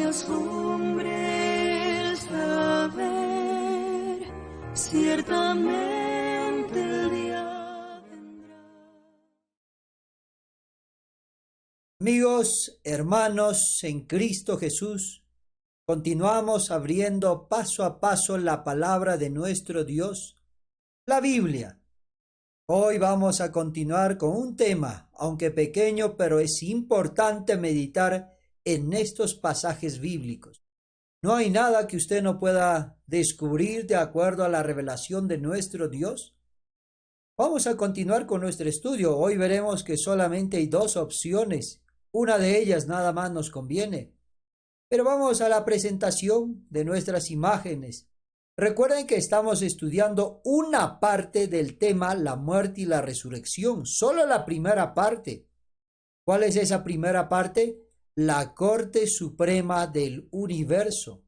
asombre el saber, ciertamente el día vendrá. Amigos, hermanos en Cristo Jesús, continuamos abriendo paso a paso la palabra de nuestro Dios, la Biblia. Hoy vamos a continuar con un tema, aunque pequeño, pero es importante meditar en estos pasajes bíblicos. No hay nada que usted no pueda descubrir de acuerdo a la revelación de nuestro Dios. Vamos a continuar con nuestro estudio. Hoy veremos que solamente hay dos opciones. Una de ellas nada más nos conviene. Pero vamos a la presentación de nuestras imágenes. Recuerden que estamos estudiando una parte del tema la muerte y la resurrección, solo la primera parte. ¿Cuál es esa primera parte? La Corte Suprema del Universo.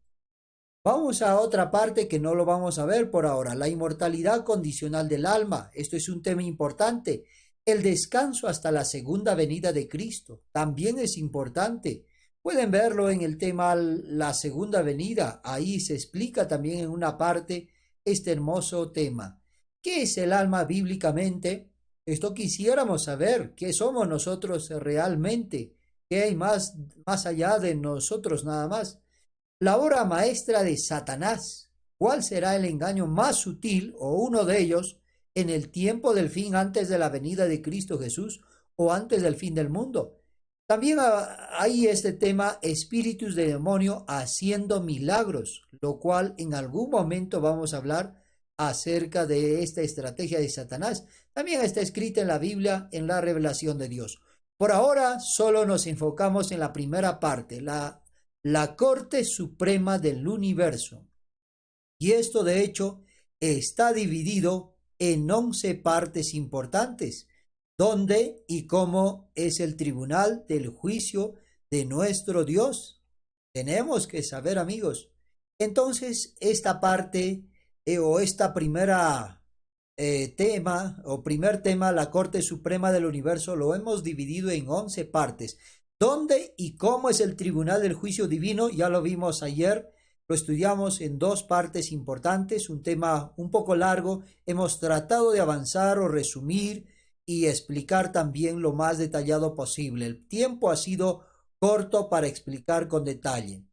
Vamos a otra parte que no lo vamos a ver por ahora, la inmortalidad condicional del alma. Esto es un tema importante. El descanso hasta la segunda venida de Cristo también es importante. Pueden verlo en el tema la segunda venida. Ahí se explica también en una parte este hermoso tema. ¿Qué es el alma bíblicamente? Esto quisiéramos saber. ¿Qué somos nosotros realmente? ¿Qué hay más allá de nosotros nada más? La obra maestra de Satanás. ¿Cuál será el engaño más sutil o uno de ellos en el tiempo del fin antes de la venida de Cristo Jesús o antes del fin del mundo? También hay este tema, espíritus de demonio haciendo milagros, lo cual en algún momento vamos a hablar acerca de esta estrategia de Satanás. También está escrita en la Biblia, en la revelación de Dios. Por ahora solo nos enfocamos en la primera parte, la Corte Suprema del Universo. Y esto de hecho está dividido en 11 partes importantes. ¿Dónde y cómo es el tribunal del juicio de nuestro Dios? Tenemos que saber, amigos. Entonces, esta parte o esta primera primer tema, la Corte Suprema del Universo, lo hemos dividido en 11 partes. ¿Dónde y cómo es el tribunal del juicio divino? Ya lo vimos ayer. Lo estudiamos en dos partes importantes, un tema un poco largo. Hemos tratado de avanzar o resumir y explicar también lo más detallado posible. El tiempo ha sido corto para explicar con detalle.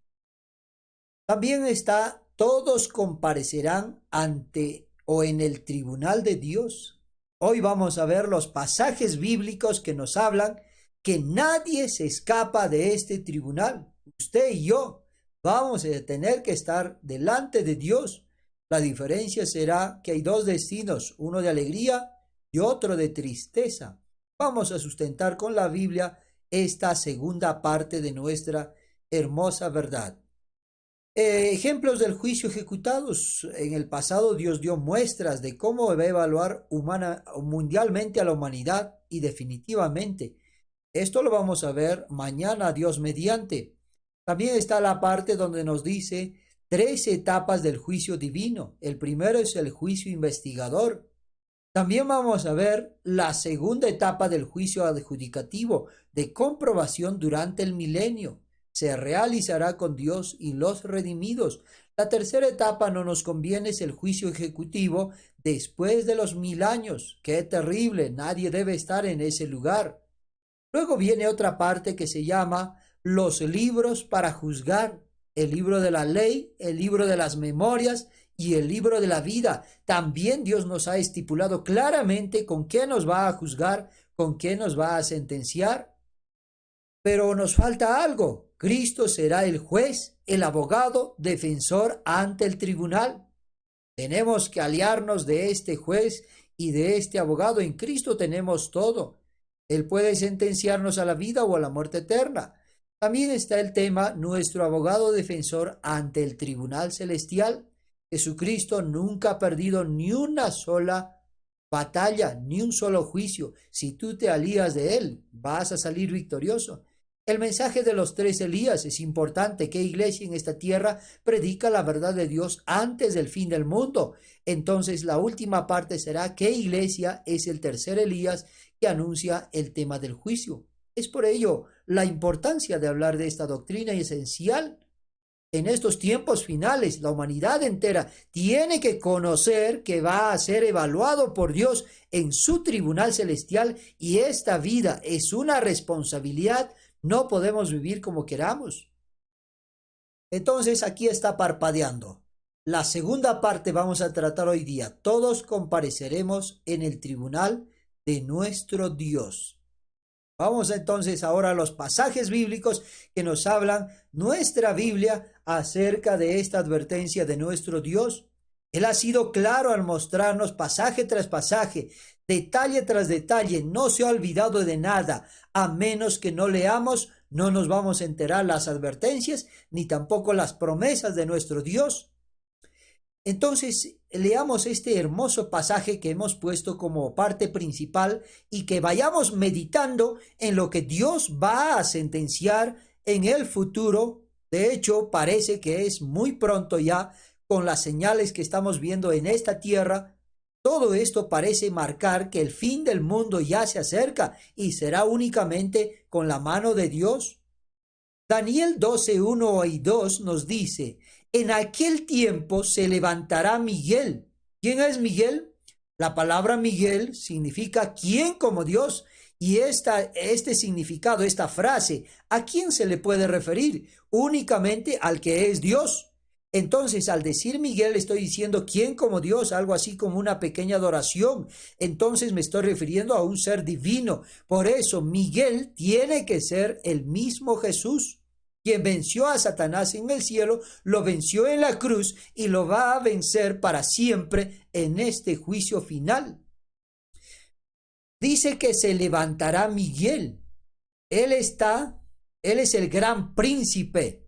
También está, todos comparecerán ante o en el tribunal de Dios. Hoy vamos a ver los pasajes bíblicos que nos hablan que nadie se escapa de este tribunal. Usted y yo vamos a tener que estar delante de Dios. La diferencia será que hay dos destinos, uno de alegría y otro de tristeza. Vamos a sustentar con la Biblia esta segunda parte de nuestra hermosa verdad. Ejemplos del juicio ejecutados. En el pasado Dios dio muestras de cómo va a evaluar mundialmente a la humanidad y definitivamente. Esto lo vamos a ver mañana, Dios mediante. También está la parte donde nos dice 3 etapas del juicio divino. El primero es el juicio investigador. También vamos a ver la segunda etapa del juicio adjudicativo de comprobación durante el milenio. Se realizará con Dios y los redimidos. La tercera etapa no nos conviene, es el juicio ejecutivo después de los 1000 años. ¡Qué terrible! Nadie debe estar en ese lugar. Luego viene otra parte que se llama los libros para juzgar. El libro de la ley, el libro de las memorias y el libro de la vida. También Dios nos ha estipulado claramente con qué nos va a juzgar, con qué nos va a sentenciar. Pero nos falta algo. Cristo será el juez, el abogado, defensor ante el tribunal. Tenemos que aliarnos de este juez y de este abogado. En Cristo tenemos todo. Él puede sentenciarnos a la vida o a la muerte eterna. También está el tema, nuestro abogado defensor ante el tribunal celestial. Jesucristo nunca ha perdido ni una sola batalla, ni un solo juicio. Si tú te alías de él, vas a salir victorioso. El mensaje de los 3 Elías es importante. ¿Qué iglesia en esta tierra predica la verdad de Dios antes del fin del mundo? Entonces la última parte será ¿qué iglesia es el tercer Elías que anuncia el tema del juicio? Es por ello la importancia de hablar de esta doctrina esencial En estos tiempos finales, la humanidad entera tiene que conocer que va a ser evaluado por Dios en su tribunal celestial y esta vida es una responsabilidad. No podemos vivir como queramos. Entonces aquí está parpadeando. La segunda parte vamos a tratar hoy día. Todos compareceremos en el tribunal de nuestro Dios. Vamos entonces ahora a los pasajes bíblicos que nos hablan nuestra Biblia acerca de esta advertencia de nuestro Dios. Él ha sido claro al mostrarnos pasaje tras pasaje, detalle tras detalle, no se ha olvidado de nada. A menos que no leamos, no nos vamos a enterar las advertencias ni tampoco las promesas de nuestro Dios. Entonces, leamos este hermoso pasaje que hemos puesto como parte principal y que vayamos meditando en lo que Dios va a sentenciar en el futuro. De hecho, parece que es muy pronto ya, con las señales que estamos viendo en esta tierra. Todo esto parece marcar que el fin del mundo ya se acerca y será únicamente con la mano de Dios. Daniel 12, 1 y 2 nos dice: en aquel tiempo se levantará Miguel. ¿Quién es Miguel? La palabra Miguel significa ¿quién como Dios? Y este significado, esta frase, ¿a quién se le puede referir? Únicamente al que es Dios. Entonces, al decir Miguel, estoy diciendo ¿quién como Dios? Algo así como una pequeña adoración. Entonces me estoy refiriendo a un ser divino. Por eso, Miguel tiene que ser el mismo Jesús. Quien venció a Satanás en el cielo, lo venció en la cruz y lo va a vencer para siempre en este juicio final. Dice que se levantará Miguel. Él es el gran príncipe.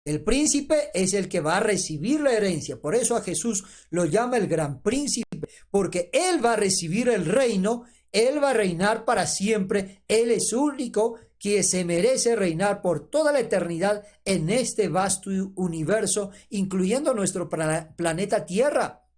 El príncipe es el que va a recibir la herencia. Por eso a Jesús lo llama el gran príncipe, porque él va a recibir el reino, él va a reinar para siempre. Él es único que se merece reinar por toda la eternidad en este vasto universo, incluyendo nuestro planeta Tierra.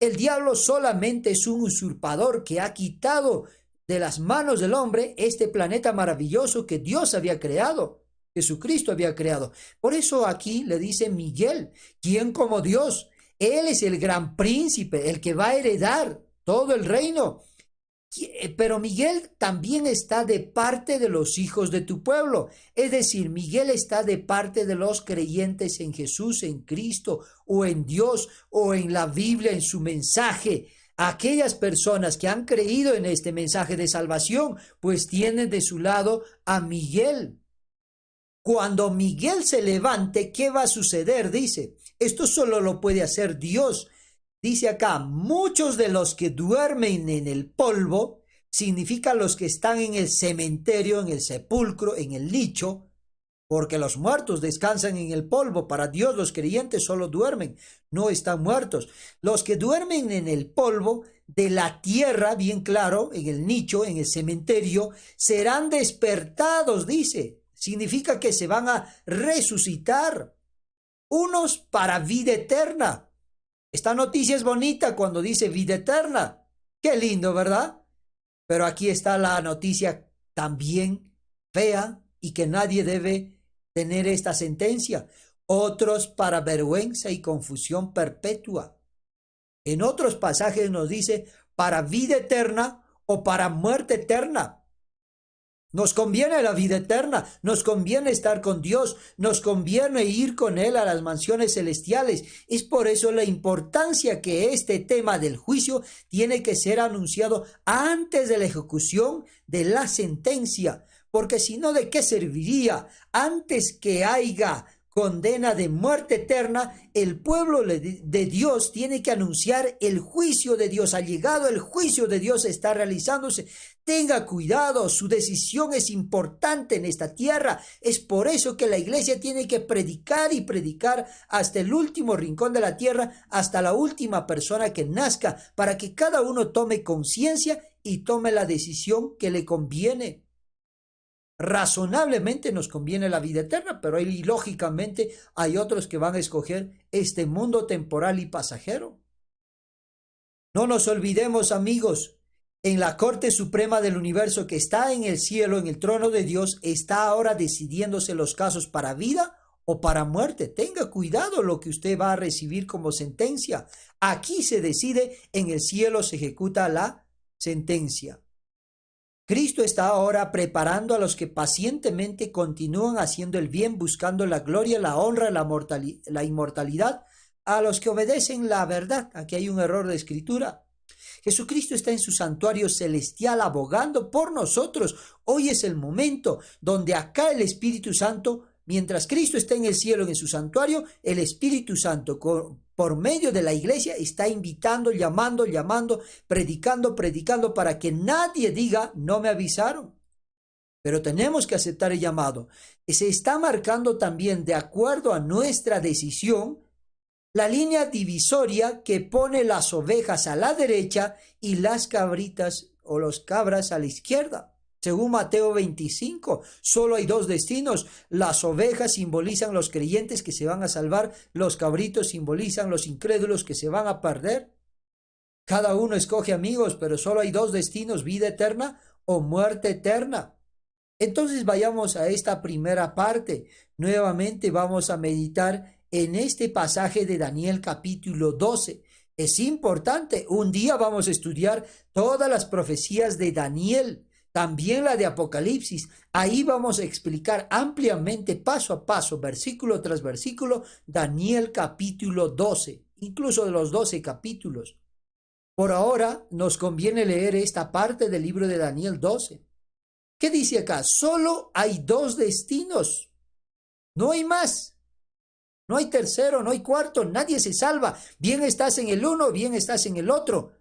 El diablo solamente es un usurpador que ha quitado de las manos del hombre este planeta maravilloso que Dios había creado. Jesucristo había creado. Por eso aquí le dice Miguel, ¿quién como Dios? Él es el gran príncipe, el que va a heredar todo el reino. Pero Miguel también está de parte de los hijos de tu pueblo. Es decir, Miguel está de parte de los creyentes en Jesús, en Cristo, o en Dios, o en la Biblia, en su mensaje. Aquellas personas que han creído en este mensaje de salvación, pues tienen de su lado a Miguel. Cuando Miguel se levante, ¿qué va a suceder? Dice, esto solo lo puede hacer Dios. Dice acá, muchos de los que duermen en el polvo, significa los que están en el cementerio, en el sepulcro, en el nicho, porque los muertos descansan en el polvo. Para Dios los creyentes solo duermen, no están muertos. Los que duermen en el polvo de la tierra, bien claro, en el nicho, en el cementerio, serán despertados, dice. Significa que se van a resucitar, unos para vida eterna. Esta noticia es bonita cuando dice vida eterna. Qué lindo, ¿verdad? Pero aquí está la noticia también fea y que nadie debe tener esta sentencia. Otros para vergüenza y confusión perpetua. En otros pasajes nos dice para vida eterna o para muerte eterna. Nos conviene la vida eterna, nos conviene estar con Dios, nos conviene ir con Él a las mansiones celestiales. Es por eso la importancia que este tema del juicio tiene que ser anunciado antes de la ejecución de la sentencia, porque si no, ¿de qué serviría? Antes que haya condena de muerte eterna, el pueblo de Dios tiene que anunciar el juicio de Dios. Ha llegado el juicio de Dios, está realizándose. Tenga cuidado, su decisión es importante en esta tierra. Es por eso que la iglesia tiene que predicar y predicar hasta el último rincón de la tierra, hasta la última persona que nazca, para que cada uno tome conciencia y tome la decisión que le conviene. Razonablemente nos conviene la vida eterna, pero ilógicamente hay otros que van a escoger este mundo temporal y pasajero. No nos olvidemos, amigos, en la Corte Suprema del Universo que está en el cielo, en el trono de Dios, está ahora decidiéndose los casos para vida o para muerte. Tenga cuidado lo que usted va a recibir como sentencia. Aquí se decide, en el cielo se ejecuta la sentencia. Cristo está ahora preparando a los que pacientemente continúan haciendo el bien, buscando la gloria, la honra, la inmortalidad, a los que obedecen la verdad. Aquí hay un error de escritura. Jesucristo está en su santuario celestial abogando por nosotros. Hoy es el momento donde acá el Espíritu Santo, mientras Cristo está en el cielo, en su santuario, el Espíritu Santo, por medio de la iglesia, está invitando, llamando, predicando, para que nadie diga, no me avisaron. Pero tenemos que aceptar el llamado. Se está marcando también, de acuerdo a nuestra decisión, la línea divisoria que pone las ovejas a la derecha y las cabritas o los cabras a la izquierda. Según Mateo 25, solo hay dos destinos. Las ovejas simbolizan los creyentes que se van a salvar, los cabritos simbolizan los incrédulos que se van a perder. Cada uno escoge, amigos, pero solo hay dos destinos, vida eterna o muerte eterna. Entonces vayamos a esta primera parte. Nuevamente vamos a meditar en este pasaje de Daniel capítulo 12. Es importante, un día vamos a estudiar todas las profecías de Daniel, también la de Apocalipsis. Ahí vamos a explicar ampliamente, paso a paso, versículo tras versículo, Daniel capítulo 12, incluso de los 12 capítulos. Por ahora nos conviene leer esta parte del libro de Daniel 12. ¿Qué dice acá? Solo hay dos destinos, no hay más. No hay tercero, no hay cuarto, nadie se salva. Bien estás en el uno, bien estás en el otro.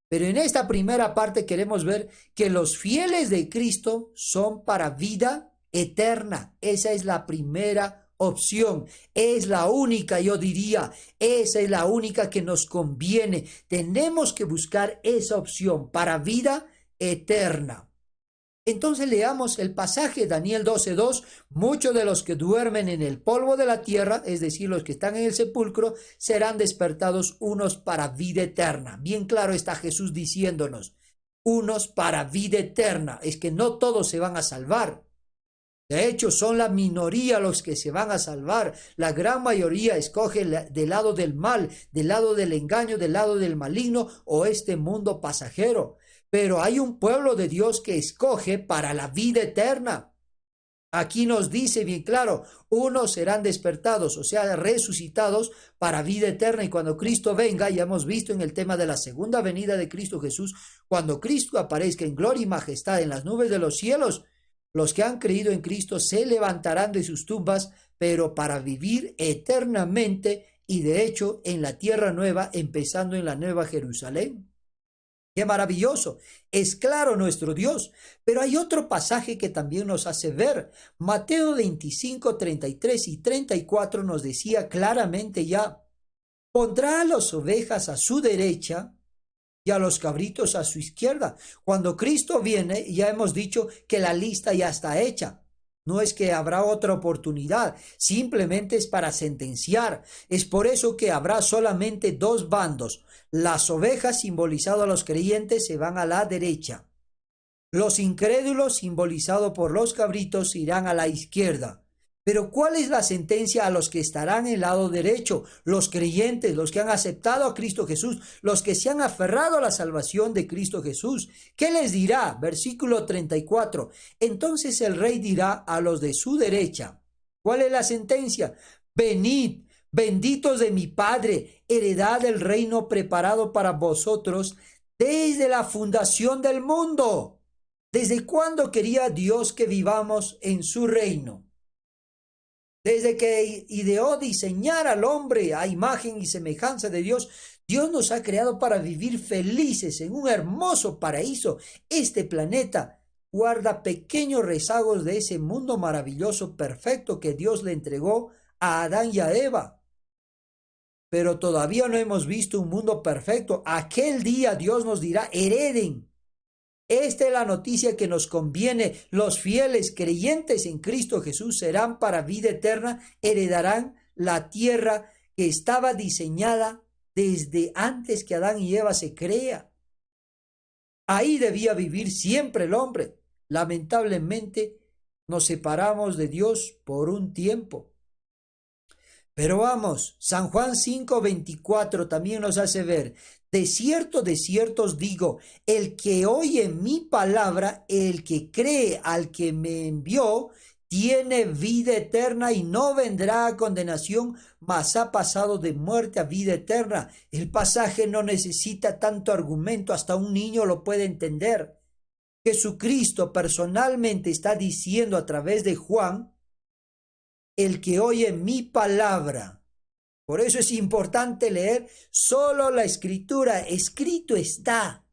Pero en esta primera parte queremos ver que los fieles de Cristo son para vida eterna. Esa es la primera opción. Es la única, yo diría, esa es la única que nos conviene. Tenemos que buscar esa opción para vida eterna. Entonces leamos el pasaje Daniel 12:2. Muchos de los que duermen en el polvo de la tierra, es decir, los que están en el sepulcro, serán despertados unos para vida eterna. Bien claro está Jesús diciéndonos, unos para vida eterna. Es que no todos se van a salvar. De hecho, son la minoría los que se van a salvar. La gran mayoría escoge del lado del mal, del lado del engaño, del lado del maligno o este mundo pasajero. Pero hay un pueblo de Dios que escoge para la vida eterna. Aquí nos dice bien claro, unos serán despertados, o sea, resucitados para vida eterna. Y cuando Cristo venga, ya hemos visto en el tema de la segunda venida de Cristo Jesús, cuando Cristo aparezca en gloria y majestad en las nubes de los cielos, los que han creído en Cristo se levantarán de sus tumbas, pero para vivir eternamente y de hecho en la tierra nueva, empezando en la nueva Jerusalén. ¡Qué maravilloso! Es claro nuestro Dios. Pero hay otro pasaje que también nos hace ver. Mateo 25, 33 y 34 nos decía claramente ya, pondrá a las ovejas a su derecha y a los cabritos a su izquierda. Cuando Cristo viene, ya hemos dicho que la lista ya está hecha. No es que habrá otra oportunidad, simplemente es para sentenciar. Es por eso que habrá solamente dos bandos. Las ovejas, simbolizado a los creyentes, se van a la derecha. Los incrédulos, simbolizados por los cabritos, irán a la izquierda. Pero ¿cuál es la sentencia a los que estarán en el lado derecho? Los creyentes, los que han aceptado a Cristo Jesús, los que se han aferrado a la salvación de Cristo Jesús. ¿Qué les dirá? Versículo 34. Entonces el rey dirá a los de su derecha. ¿Cuál es la sentencia? Venid, benditos de mi Padre, heredad del reino preparado para vosotros desde la fundación del mundo. ¿Desde cuándo quería Dios que vivamos en su reino? Desde que ideó diseñar al hombre a imagen y semejanza de Dios, Dios nos ha creado para vivir felices en un hermoso paraíso. Este planeta guarda pequeños rezagos de ese mundo maravilloso, perfecto que Dios le entregó a Adán y a Eva. Pero todavía no hemos visto un mundo perfecto. Aquel día Dios nos dirá, hereden. Esta es la noticia que nos conviene. Los fieles creyentes en Cristo Jesús serán para vida eterna, heredarán la tierra que estaba diseñada desde antes que Adán y Eva se crea. Ahí debía vivir siempre el hombre. Lamentablemente nos separamos de Dios por un tiempo. Pero vamos, San Juan 5:24 también nos hace ver, de cierto os digo, el que oye mi palabra, el que cree al que me envió, tiene vida eterna y no vendrá a condenación, mas ha pasado de muerte a vida eterna. El pasaje no necesita tanto argumento, hasta un niño lo puede entender. Jesucristo personalmente está diciendo a través de Juan, el que oye mi palabra. Por eso es importante leer solo la escritura. Escrito está.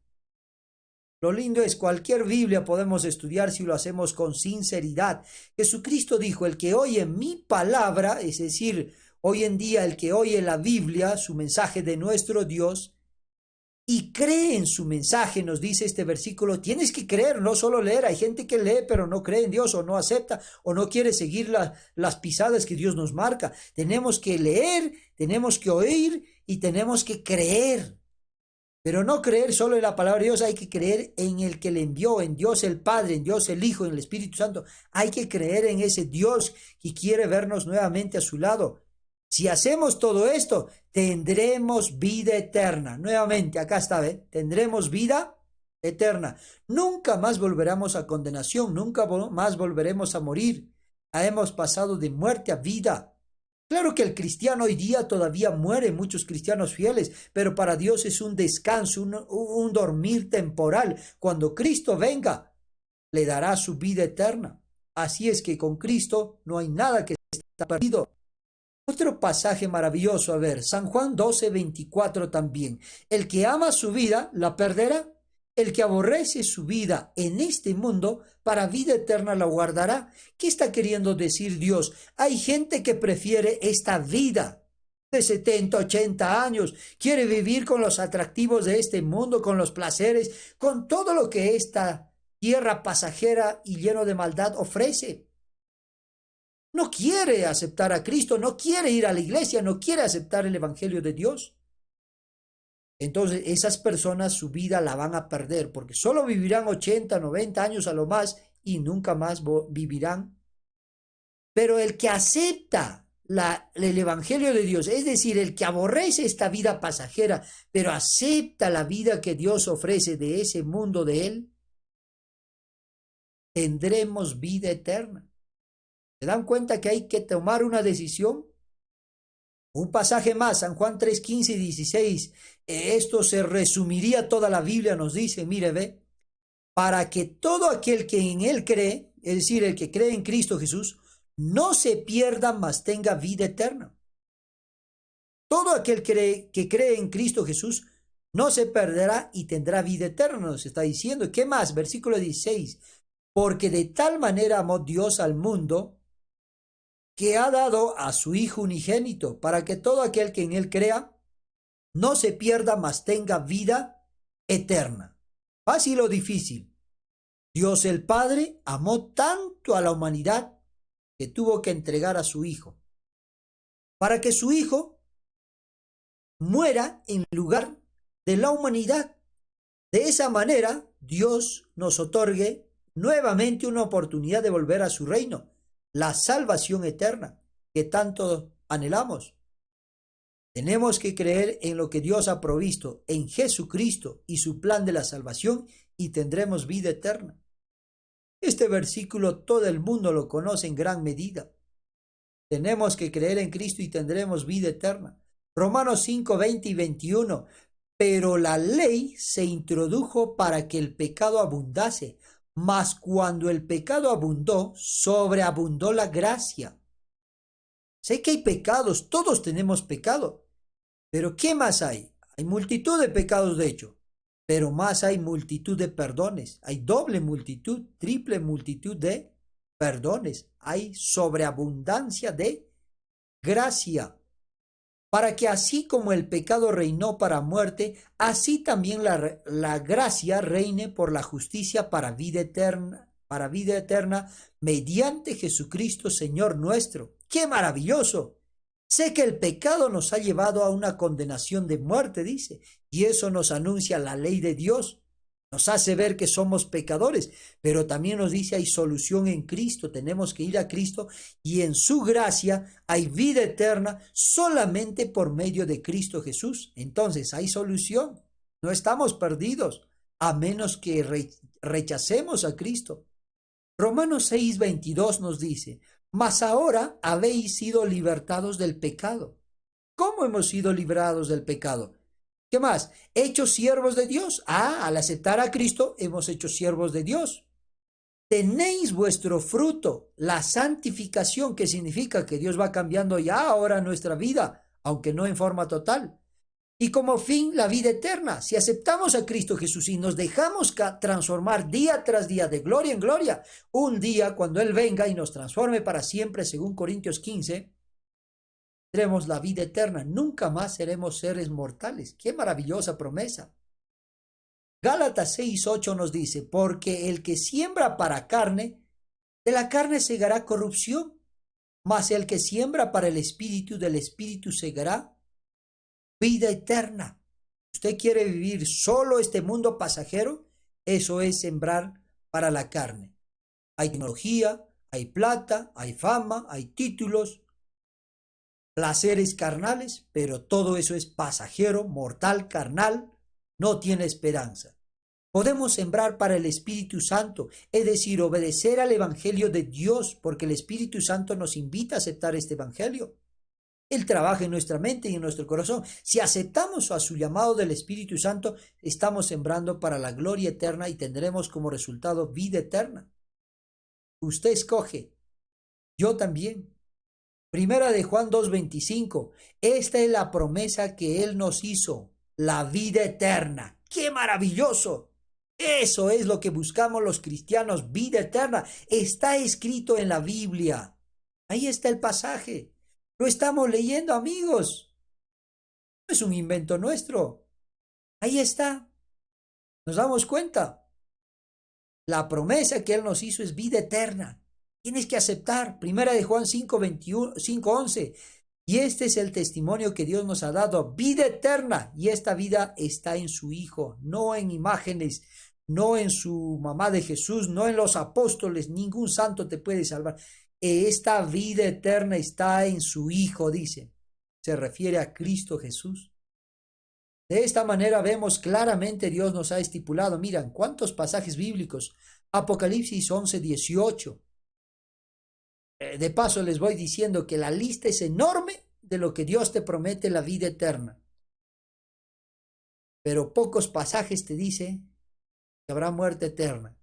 Lo lindo es cualquier Biblia podemos estudiar si lo hacemos con sinceridad. Jesucristo dijo, el que oye mi palabra, es decir, hoy en día el que oye la Biblia, su mensaje de nuestro Dios, y cree en su mensaje, nos dice este versículo, tienes que creer, no solo leer. Hay gente que lee pero no cree en Dios o no acepta o no quiere seguir las pisadas que Dios nos marca. Tenemos que leer, tenemos que oír y tenemos que creer. Pero no creer solo en la palabra de Dios, hay que creer en el que le envió, en Dios el Padre, en Dios el Hijo, en el Espíritu Santo. Hay que creer en ese Dios que quiere vernos nuevamente a su lado. Si hacemos todo esto, tendremos vida eterna. Nuevamente, acá está, ¿ve? Tendremos vida eterna. Nunca más volveremos a condenación, nunca más volveremos a morir. Hemos pasado de muerte a vida. Claro que el cristiano hoy día todavía muere, muchos cristianos fieles, pero para Dios es un descanso, un dormir temporal. Cuando Cristo venga, le dará su vida eterna. Así es que con Cristo no hay nada que está perdido. Otro pasaje maravilloso, a ver, San Juan 12:24 también. El que ama su vida, la perderá. El que aborrece su vida en este mundo, para vida eterna la guardará. ¿Qué está queriendo decir Dios? Hay gente que prefiere esta vida de 70, 80 años, quiere vivir con los atractivos de este mundo, con los placeres, con todo lo que esta tierra pasajera y lleno de maldad ofrece. No quiere aceptar a Cristo, no quiere ir a la iglesia, no quiere aceptar el Evangelio de Dios. Entonces esas personas su vida la van a perder porque solo vivirán 80, 90 años a lo más y nunca más vivirán. Pero el que acepta el Evangelio de Dios, es decir, el que aborrece esta vida pasajera, pero acepta la vida que Dios ofrece de ese mundo de Él, tendremos vida eterna. ¿Se dan cuenta que hay que tomar una decisión? Un pasaje más, San Juan 3, 15 y 16. Esto se resumiría toda la Biblia, nos dice, mire, ve, para que todo aquel que en Él cree, es decir, el que cree en Cristo Jesús, no se pierda, mas tenga vida eterna. Todo aquel que cree en Cristo Jesús no se perderá y tendrá vida eterna, nos está diciendo. ¿Qué más? Versículo 16. Porque de tal manera amó Dios al mundo, que ha dado a su Hijo unigénito, para que todo aquel que en Él crea no se pierda, mas tenga vida eterna. Fácil o difícil. Dios el Padre amó tanto a la humanidad que tuvo que entregar a su Hijo, para que su Hijo muera en lugar de la humanidad. De esa manera, Dios nos otorgue nuevamente una oportunidad de volver a su reino, la salvación eterna que tanto anhelamos. Tenemos que creer en lo que Dios ha provisto, en Jesucristo y su plan de la salvación, y tendremos vida eterna. Este versículo todo el mundo lo conoce en gran medida. Tenemos que creer en Cristo y tendremos vida eterna. Romanos 5, 20 y 21. Pero la ley se introdujo para que el pecado abundase, mas cuando el pecado abundó, sobreabundó la gracia. Sé que hay pecados, todos tenemos pecado, pero ¿qué más hay? Hay multitud de pecados, de hecho, pero más hay multitud de perdones. Hay doble multitud, triple multitud de perdones. Hay sobreabundancia de gracia. Para que así como el pecado reinó para muerte, así también la gracia reine por la justicia para vida eterna, mediante Jesucristo Señor nuestro. ¡Qué maravilloso! Sé que el pecado nos ha llevado a una condenación de muerte, dice, y eso nos anuncia la ley de Dios. Nos hace ver que somos pecadores, pero también nos dice hay solución en Cristo. Tenemos que ir a Cristo y en su gracia hay vida eterna solamente por medio de Cristo Jesús. Entonces hay solución. No estamos perdidos a menos que rechacemos a Cristo. Romanos 6:22 nos dice, mas ahora habéis sido libertados del pecado. ¿Cómo hemos sido librados del pecado? ¿Qué más? Hechos siervos de Dios. Al aceptar a Cristo, hemos hecho siervos de Dios. Tenéis vuestro fruto, la santificación, que significa que Dios va cambiando ya ahora nuestra vida, aunque no en forma total. Y como fin, la vida eterna. Si aceptamos a Cristo Jesús y nos dejamos transformar día tras día, de gloria en gloria, un día cuando Él venga y nos transforme para siempre, según Corintios 15, tendremos la vida eterna. Nunca más seremos seres mortales. ¡Qué maravillosa promesa! Gálatas 6:8 nos dice, porque el que siembra para carne, de la carne segará corrupción, mas el que siembra para el Espíritu, del Espíritu segará vida eterna. ¿Usted quiere vivir solo este mundo pasajero? Eso es sembrar para la carne. Hay tecnología, hay plata, hay fama, hay títulos, placeres carnales, pero todo eso es pasajero, mortal, carnal, no tiene esperanza. Podemos sembrar para el Espíritu Santo, es decir, obedecer al Evangelio de Dios, porque el Espíritu Santo nos invita a aceptar este Evangelio. Él trabaja en nuestra mente y en nuestro corazón. Si aceptamos a su llamado del Espíritu Santo, estamos sembrando para la gloria eterna y tendremos como resultado vida eterna. Usted escoge, yo también. Primera de Juan 2:25. Esta es la promesa que Él nos hizo, la vida eterna. ¡Qué maravilloso! Eso es lo que buscamos los cristianos, vida eterna. Está escrito en la Biblia. Ahí está el pasaje. Lo estamos leyendo, amigos. No es un invento nuestro. Ahí está. Nos damos cuenta. La promesa que Él nos hizo es vida eterna. Tienes que aceptar. Primera de Juan 5:11. Y este es el testimonio que Dios nos ha dado, vida eterna. Y esta vida está en su Hijo, no en imágenes, no en su mamá de Jesús, no en los apóstoles. Ningún santo te puede salvar. Esta vida eterna está en su Hijo, dice. Se refiere a Cristo Jesús. De esta manera vemos claramente Dios nos ha estipulado. Miran, ¿cuántos pasajes bíblicos? Apocalipsis 11:18. De paso les voy diciendo que la lista es enorme de lo que Dios te promete, la vida eterna. Pero pocos pasajes te dicen que habrá muerte eterna.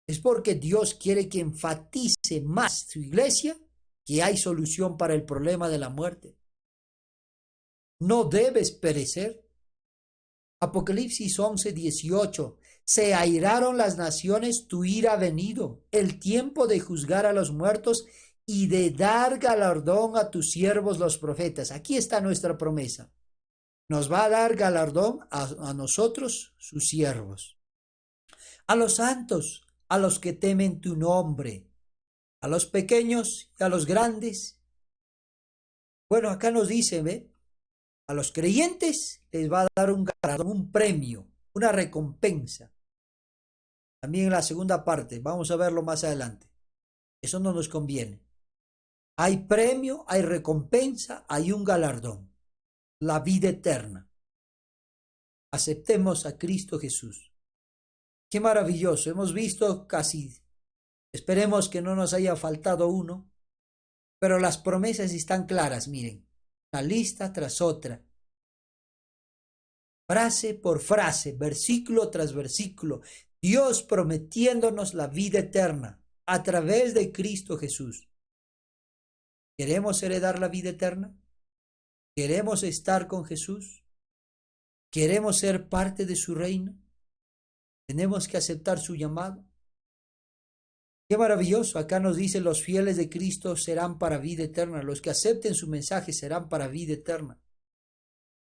Es porque Dios quiere que enfatice más su iglesia que hay solución para el problema de la muerte. No debes perecer. Apocalipsis 11:18. Se airaron las naciones, tu ira ha venido, el tiempo de juzgar a los muertos y de dar galardón a tus siervos los profetas. Aquí está nuestra promesa. Nos va a dar galardón a nosotros, sus siervos. A los santos, a los que temen tu nombre, a los pequeños y a los grandes. Bueno, acá nos dice, ¿ve? A los creyentes les va a dar un galardón, un premio, una recompensa. También en la segunda parte, vamos a verlo más adelante. Eso no nos conviene. Hay premio, hay recompensa, hay un galardón. La vida eterna. Aceptemos a Cristo Jesús. Qué maravilloso. Hemos visto casi, esperemos que no nos haya faltado uno, pero las promesas están claras, miren, una lista tras otra. Frase por frase, versículo tras versículo, Dios prometiéndonos la vida eterna a través de Cristo Jesús. ¿Queremos heredar la vida eterna? ¿Queremos estar con Jesús? ¿Queremos ser parte de su reino? Tenemos que aceptar su llamado. Qué maravilloso. Acá nos dice, los fieles de Cristo serán para vida eterna. Los que acepten su mensaje serán para vida eterna.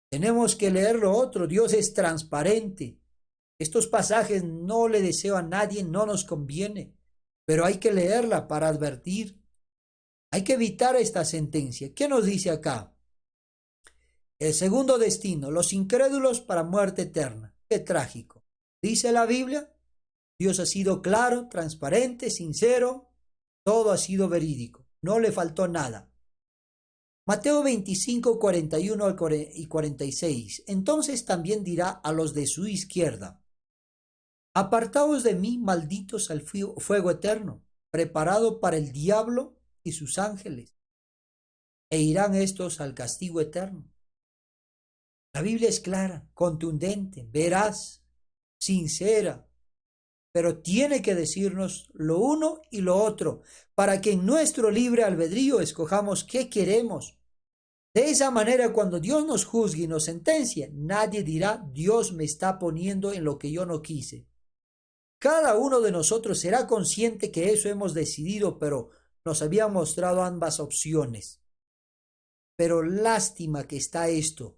Tenemos que leer lo otro. Dios es transparente. Estos pasajes no le deseo a nadie, no nos conviene, pero hay que leerla para advertir. Hay que evitar esta sentencia. ¿Qué nos dice acá? El segundo destino, los incrédulos para muerte eterna. Qué trágico. Dice la Biblia, Dios ha sido claro, transparente, sincero, todo ha sido verídico, no le faltó nada. Mateo 25, 41 y 46. Entonces también dirá a los de su izquierda: Apartaos de mí, malditos, al fuego eterno, preparado para el diablo y sus ángeles, e irán estos al castigo eterno. La Biblia es clara, contundente, veraz, sincera, pero tiene que decirnos lo uno y lo otro, para que en nuestro libre albedrío escojamos qué queremos. De esa manera, cuando Dios nos juzgue y nos sentencia, nadie dirá: Dios me está poniendo en lo que yo no quise. Cada uno de nosotros será consciente que eso hemos decidido, pero nos habían mostrado ambas opciones. Pero lástima que está esto.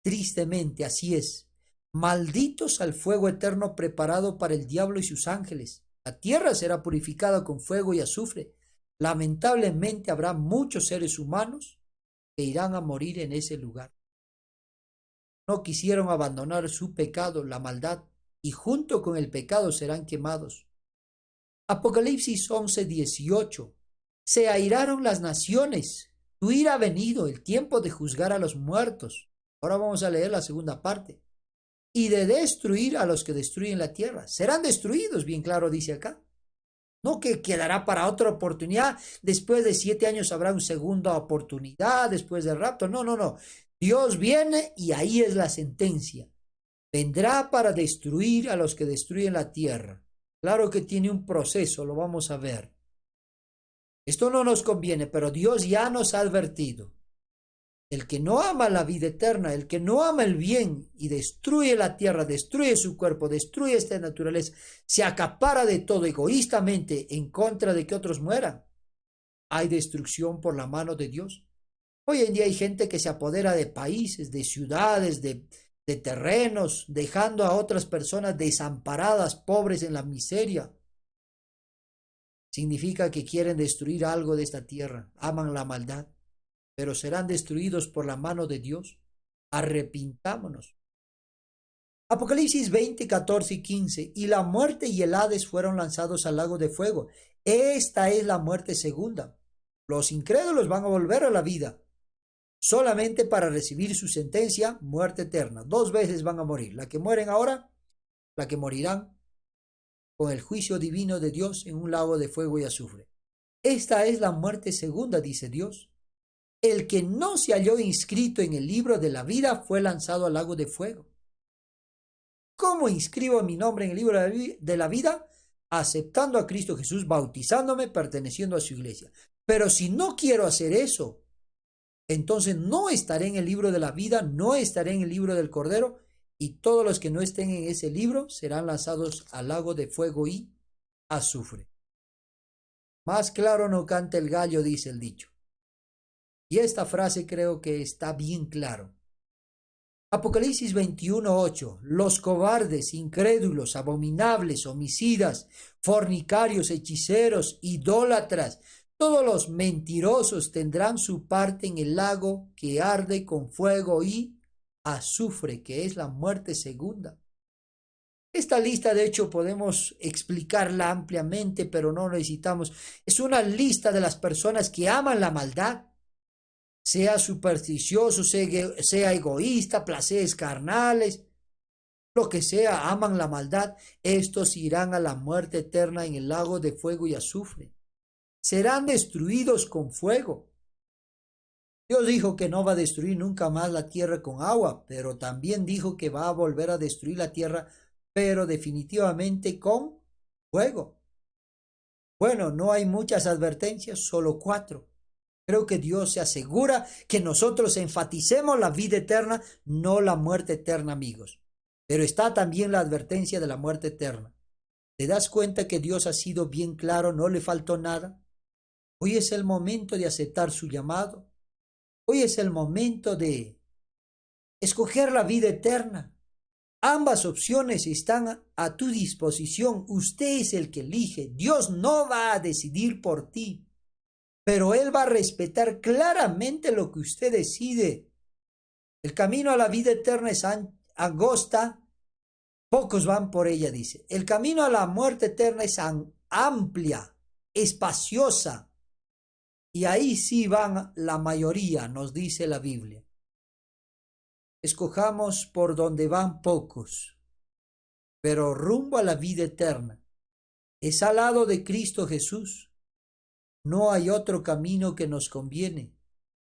Tristemente, así es. Malditos al fuego eterno preparado para el diablo y sus ángeles. La tierra será purificada con fuego y azufre. Lamentablemente habrá muchos seres humanos que irán a morir en ese lugar. No quisieron abandonar su pecado, la maldad, y junto con el pecado serán quemados. Apocalipsis 11:18. Se airaron las naciones. Tu ira ha venido, el tiempo de juzgar a los muertos. Ahora vamos a leer la segunda parte. Y de destruir a los que destruyen la tierra. Serán destruidos, bien claro dice acá. No que quedará para otra oportunidad. Después de 7 años habrá una segunda oportunidad, después del rapto. No, no, no. Dios viene y ahí es la sentencia. Vendrá para destruir a los que destruyen la tierra. Claro que tiene un proceso, lo vamos a ver. Esto no nos conviene, pero Dios ya nos ha advertido. El que no ama la vida eterna, el que no ama el bien y destruye la tierra, destruye su cuerpo, destruye esta naturaleza, se acapara de todo egoístamente en contra de que otros mueran. Hay destrucción por la mano de Dios. Hoy en día hay gente que se apodera de países, de ciudades, de terrenos, dejando a otras personas desamparadas, pobres en la miseria. Significa que quieren destruir algo de esta tierra, aman la maldad, pero serán destruidos por la mano de Dios. Arrepintámonos. Apocalipsis 20, 14 y 15. Y la muerte y el Hades fueron lanzados al lago de fuego. Esta es la muerte segunda. Los incrédulos van a volver a la vida, solamente para recibir su sentencia, muerte eterna. 2 veces van a morir. La que mueren ahora, la que morirán con el juicio divino de Dios en un lago de fuego y azufre. Esta es la muerte segunda, dice Dios. El que no se halló inscrito en el libro de la vida fue lanzado al lago de fuego. ¿Cómo inscribo mi nombre en el libro de la vida? Aceptando a Cristo Jesús, bautizándome, perteneciendo a su iglesia. Pero si no quiero hacer eso, entonces no estaré en el libro de la vida, no estaré en el libro del Cordero, y todos los que no estén en ese libro serán lanzados al lago de fuego y azufre. Más claro no canta el gallo, dice el dicho. Y esta frase creo que está bien claro. Apocalipsis 21:8. Los cobardes, incrédulos, abominables, homicidas, fornicarios, hechiceros, idólatras, todos los mentirosos tendrán su parte en el lago que arde con fuego y azufre, que es la muerte segunda. Esta lista, de hecho, podemos explicarla ampliamente, pero no necesitamos. Es una lista de las personas que aman la maldad, sea supersticioso, sea egoísta, placeres carnales, lo que sea, aman la maldad. Estos irán a la muerte eterna en el lago de fuego y azufre. Serán destruidos con fuego. Dios dijo que no va a destruir nunca más la tierra con agua, pero también dijo que va a volver a destruir la tierra, pero definitivamente con fuego. Bueno, no hay muchas advertencias, solo 4. Creo que Dios se asegura que nosotros enfaticemos la vida eterna, no la muerte eterna, amigos. Pero está también la advertencia de la muerte eterna. ¿Te das cuenta que Dios ha sido bien claro, no le faltó nada? Hoy es el momento de aceptar su llamado. Hoy es el momento de escoger la vida eterna. Ambas opciones están a tu disposición. Usted es el que elige. Dios no va a decidir por ti, pero Él va a respetar claramente lo que usted decide. El camino a la vida eterna es angosta, Pocos van por ella, dice. El camino a la muerte eterna es amplia, espaciosa, y ahí sí van la mayoría, nos dice la Biblia. Escojamos por donde van pocos, pero rumbo a la vida eterna. Es al lado de Cristo Jesús. No hay otro camino que nos conviene.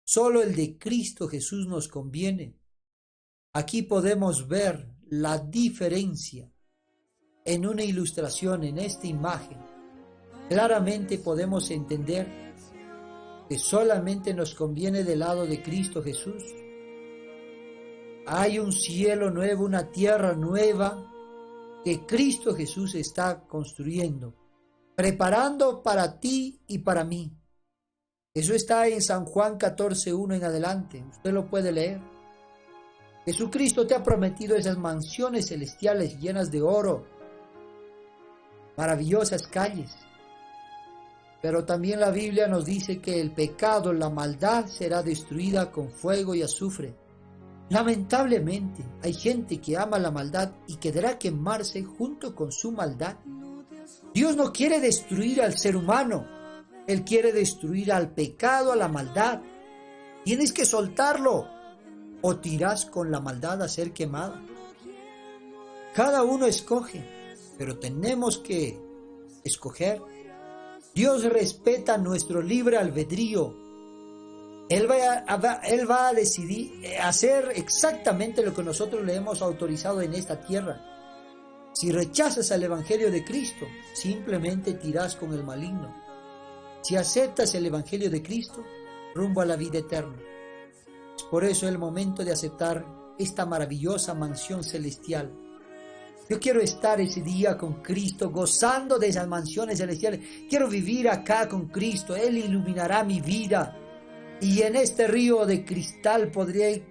Solo el de Cristo Jesús nos conviene. Aquí podemos ver la diferencia en una ilustración, en esta imagen. Claramente podemos entender que solamente nos conviene del lado de Cristo Jesús. Hay un cielo nuevo, una tierra nueva que Cristo Jesús está construyendo, preparando para ti y para mí. Eso está en San Juan 14:1 en adelante. Usted lo puede leer. Jesucristo te ha prometido esas mansiones celestiales llenas de oro, maravillosas calles. Pero también la Biblia nos dice que el pecado, la maldad será destruida con fuego y azufre. Lamentablemente, hay gente que ama la maldad y quedará quemarse junto con su maldad. Dios no quiere destruir al ser humano. Él quiere destruir al pecado, a la maldad. Tienes que soltarlo o te irás con la maldad a ser quemado. Cada uno escoge, pero tenemos que escoger. Dios respeta nuestro libre albedrío. Él va a decidir hacer exactamente lo que nosotros le hemos autorizado en esta tierra. Si rechazas el Evangelio de Cristo, simplemente te irás con el maligno. Si aceptas el Evangelio de Cristo, rumbo a la vida eterna. Es por eso el momento de aceptar esta maravillosa mansión celestial. Yo quiero estar ese día con Cristo, gozando de esas mansiones celestiales. Quiero vivir acá con Cristo. Él iluminará mi vida. Y en este río de cristal podré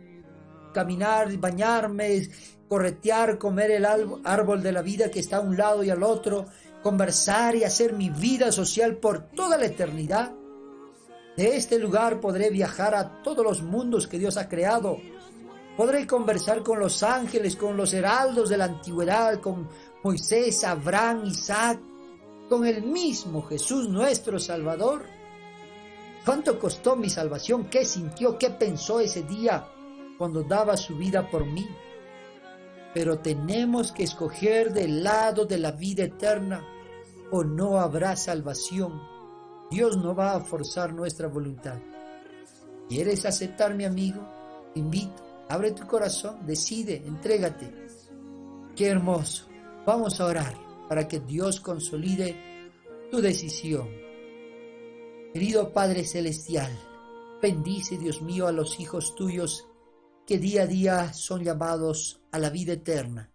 caminar, bañarme, corretear, comer el árbol de la vida que está a un lado y al otro, conversar y hacer mi vida social por toda la eternidad. De este lugar podré viajar a todos los mundos que Dios ha creado. Podré conversar con los ángeles, con los heraldos de la antigüedad, con Moisés, Abraham, Isaac, con el mismo Jesús nuestro Salvador. ¿Cuánto costó mi salvación? ¿Qué sintió? ¿Qué pensó ese día cuando daba su vida por mí? Pero tenemos que escoger del lado de la vida eterna o no habrá salvación. Dios no va a forzar nuestra voluntad. ¿Quieres aceptar, mi amigo? Te invito. Abre tu corazón, decide, entrégate. Qué hermoso. Vamos a orar para que Dios consolide tu decisión. Querido Padre Celestial, bendice, Dios mío, a los hijos tuyos que día a día son llamados a la vida eterna.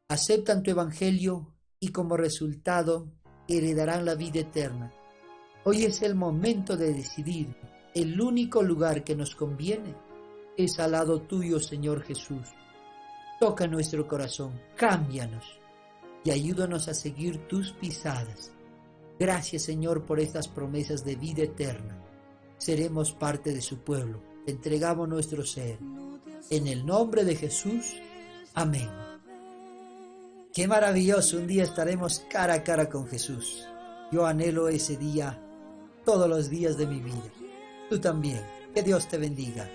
Aceptan tu evangelio y como resultado heredarán la vida eterna. Hoy es el momento de decidir. El único lugar que nos conviene es al lado tuyo, Señor Jesús. Toca nuestro corazón, cámbianos y ayúdanos a seguir tus pisadas. Gracias, Señor, por estas promesas de vida eterna. Seremos parte de su pueblo. Te entregamos nuestro ser. En el nombre de Jesús. Amén. Qué maravilloso. Un día estaremos cara a cara con Jesús. Yo anhelo ese día todos los días de mi vida. Tú también. Que Dios te bendiga.